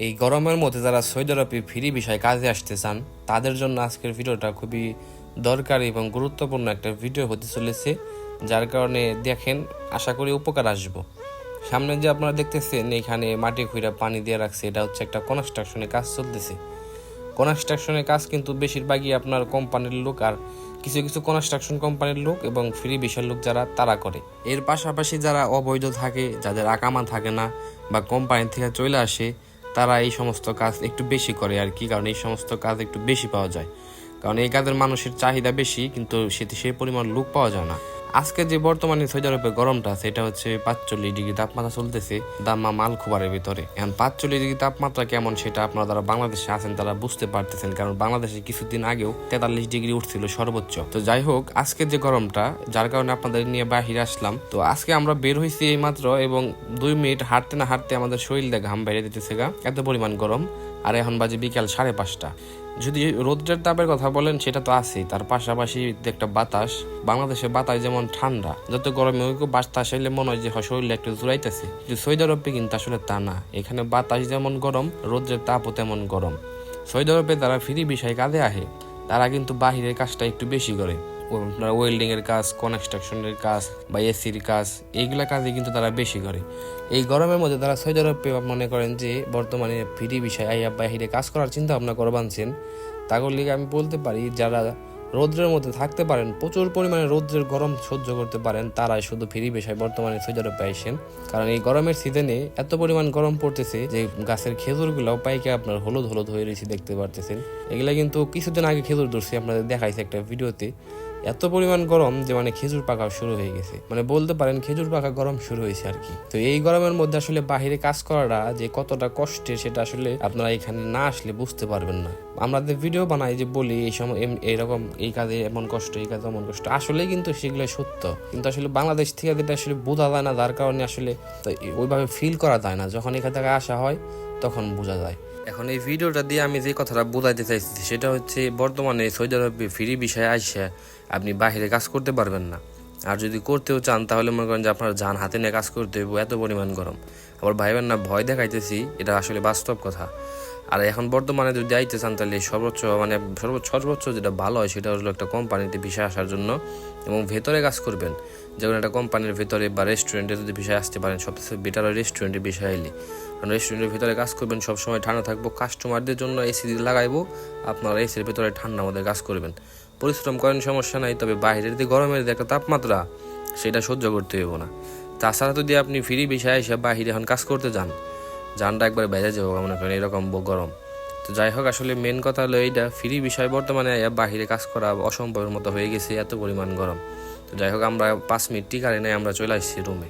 এই গরমের মধ্যে যারা সৌদি আরবে ফ্রি ভিসায় কাজে আসতে চান তাদের জন্য আজকের ভিডিওটা খুবই দরকারি এবং গুরুত্বপূর্ণ একটা ভিডিও হতে চলেছে, যার কারণে দেখেন আশা করি উপকার আসবো। সামনে যে আপনারা দেখতেছেন এখানে মাটি খুঁড়া পানি দিয়ে রাখছে, এটা হচ্ছে একটা কনস্ট্রাকশনের কাজ চলতেছে। কনস্ট্রাকশনের কাজ কিন্তু বেশিরভাগই আপনার কোম্পানির লোক আর কিছু কিছু কনস্ট্রাকশন কোম্পানির লোক এবং ফ্রি ভিসার লোক যারা তারা করে। এর পাশাপাশি যারা অবৈধ থাকে, যাদের আকামা থাকে না বা কোম্পানি থেকে চলে আসে, তারা এই সমস্ত কাজ একটু বেশি করে আর কি, কারণ এই সমস্ত কাজ একটু বেশি পাওয়া যায়, কারণ এই কাজের মানুষের চাহিদা বেশি, কিন্তু সেই পরিমাণ লোক পাওয়া যায় না। আজকে যে বর্তমানে সৌদি আরবে গরমটা আছে এটা হচ্ছে 45 ডিগ্রি তাপমাত্রা চলতেছে দাম্মা মাল খুবারের ভিতরে। এখন 45 ডিগ্রি তাপমাত্রা কেমন সেটা আপনারা যারা বাংলাদেশে আছেন তারা বুঝতে পারতেছেন, কারণ বাংলাদেশে কিছুদিন আগেও 43 ডিগ্রি উঠছিল সর্বোচ্চ। তো যাই হোক, আজকে যে গরমটা, যার কারণে আপনাদের নিয়ে বাহিরে আসলাম। তো আজকে আমরা বের হয়েছি এই মাত্র, এবং 2 মিনিট হাঁটতে না হাঁটতে আমাদের শরীরে ঘাম বাইরে দিতেছে গা, এত পরিমাণ গরম। আর এখন বাজে বিকাল 5:30। যদি রৌদ্রের তাপের কথা বলেন সেটা তো আছেই, তার পাশাপাশি একটা বাতাস, বাংলাদেশে বাতাস যেমন ঠান্ডা, যত গরমে ওই বাতাস এলে মনে হয় যে শরীরে একটু জুড়াইতেছে, কিন্তু সৌদি আরবে কিন্তু আসলে তা না। এখানে বাতাস যেমন গরম, রৌদ্রের তাপও তেমন গরম। সৌদি আরবে যারা ফ্রি বিষয় কাজে আহে তারা কিন্তু বাহিরের কাজটা একটু বেশি করে, আপনার ওয়েল্ডিং এর কাজ, কনস্ট্রাকশনের কাজ বা এসির কাজ, এইগুলা কাজে কিন্তু তারা বেশি করে। এই গরমের মধ্যে তারা সৌদি আরবে মনে করেন যে বর্তমানে ফ্রি বিষয় আইয়া বাহিরে কাজ করার চিন্তা ভাবনা করে বানছেন, তাগুলি আমি বলতে পারি যারা রৌদ্রের মধ্যে থাকতে পারেন, প্রচুর পরিমাণে রৌদ্রের গরম সহ্য করতে পারেন, তারাই শুধু ফ্রি বিষয় বর্তমানে সৌদি আরবে আইসেন। কারণ এই গরমের সিজনে এত পরিমাণ গরম পড়তেছে যে গাছের খেজুরগুলাও পাইকে আপনার হলুদ হলুদ হয়ে রয়েছে, দেখতে পারতেছেন। এগুলা কিন্তু কিছুদিন আগে খেজুর ধরছি, আপনাদের দেখাইছে একটা ভিডিওতে। এত পরিমাণ গরম যে মানে খেজুর পাকা শুরু হয়ে গেছে, মানে বলতে পারেন খেজুর পাকা গরম শুরু হয়েছে আর কি। তো এই গরমের মধ্যে আসলে বাহিরে কাজ করাটা যে কতটা কষ্টের সেটা আসলে আপনারা এখানে না আসলে বুঝতে পারবেন না। আমরা যে ভিডিও বানাই যে বলি এই সময় এইরকম এই কাজে এমন কষ্ট, এই কাজে এমন কষ্ট, আসলে কিন্তু সেগুলো সত্য, কিন্তু আসলে বাংলাদেশ থেকে যেটা আসলে বোঝা যায় না, যার কারণে আসলে ওইভাবে ফিল করা যায় না। যখন এখান থেকে আসা হয় তখন বোঝা যায়। এখন এই ভিডিওটা দিয়ে আমি যে কথাটা বোঝাইতে চাইছি সেটা হচ্ছে, বর্তমানে সৌদি আরবে ফ্রি বিষয়ে আসে আপনি বাহিরে কাজ করতে পারবেন না। আর যদি করতেও চান তাহলে মনে করেন যে আপনার যান হাতে নিয়ে কাজ করতে হবে, এত পরিমাণ গরম। আবার ভাইবেন না ভয় দেখাইতেছি, এটা আসলে বাস্তব কথা। আর এখন বর্তমানে যদি আইতে চান তাহলে সর্বোচ্চ যেটা ভালো হয় সেটা হলো একটা কোম্পানিতে ভিসা আসার জন্য, এবং ভেতরে কাজ করবেন। যেমন একটা কোম্পানির ভেতরে বা রেস্টুরেন্টে যদি ভিসায় আসতে পারেন সবচেয়ে বেটার হয় রেস্টুরেন্টে ভিসা এলে, কারণ রেস্টুরেন্টের ভিতরে কাজ করবেন, সবসময় ঠান্ডা থাকবো, কাস্টমারদের জন্য এসি লাগাইবো, আপনারা এসির ভেতরে ঠান্ডা মধ্যে কাজ করবেন, পরিশ্রম করেন, সমস্যা নাই। তবে বাইরের যে গরমের যে একটা তাপমাত্রা সেটা সহ্য করতে হইব না। তাছাড়া যদি আপনি ফ্রি ভিসায় এসে বাহিরে এখন কাজ করতে যান, জানটা একবারে বেজে যাবো মনে করেন এরকম গরম। তো যাই হোক, আসলে মেন কথা হলো এইটা, ফ্রি বিষয় বর্তমানে বাহিরে কাজ করা অসম্ভবের মতো হয়ে গেছে, এত পরিমাণ গরম। তো যাই হোক, আমরা 5 মিনিট টিকারে নেই আমরা চলে আসছি রুমে।